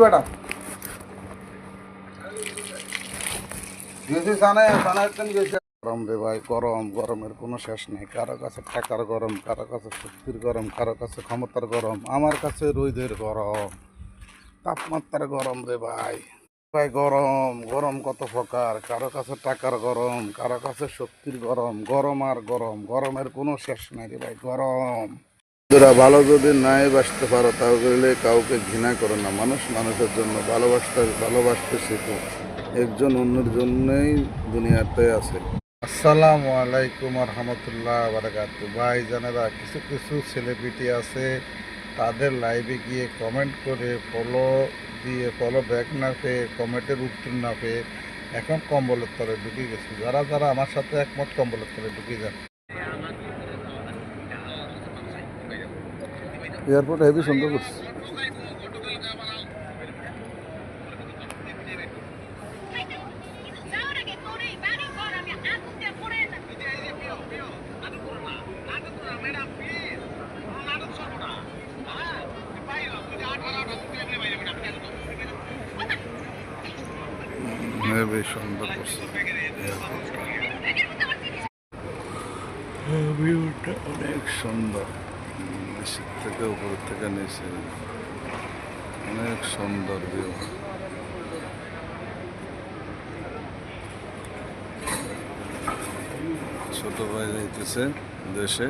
বেটা গেছি সানায় গেছি। গরম রে ভাই, গরম, গরমের কোনো শেষ নেই। কারো কাছে টাকার গরম, কারো কাছে শক্তির গরম, কারো কাছে ক্ষমতার গরম, আমার কাছে রোদের গরম, তাপমাত্রার গরম রে ভাই। ভাই গরম, গরম কত প্রকার, কারো কাছে টাকার গরম, কারো কাছে শক্তির গরম, গরম আর গরম, গরমের কোনো শেষ নাই রে ভাই, গরম। তোরা ভালো যদি নাই বাসতে পারো তাহলে কাউকে ঘৃণা করো না। মানুষ মানুষের জন্য ভালোবাসতে শেখো। একজন অন্যের জন্যই দুনিয়াতে আছে। আসসালামু আলাইকুম রহমতুল্লাহ বারাকাতু। ভাই জানেরা, কিছু কিছু সেলিব্রিটি আছে, তাদের লাইভে গিয়ে কমেন্ট করে ফলো ব্যাক না পেয়ে, কমেন্টের উত্তর না পেয়ে এখন কম্বলের তলে ঢুকে গেছে। যারা যারা আমার সাথে একমত কম্বলের তলে ঢুকে যান। এয়ারপোর্ট হেভি সুন্দর করছে। হেভি সুন্দর করছে ভিউটা, অনেক সুন্দর। নিচের থেকে উপরের থেকে নিচে অনেক সুন্দর ভিউ। ছোট ভাই যাইতেছে দেশে।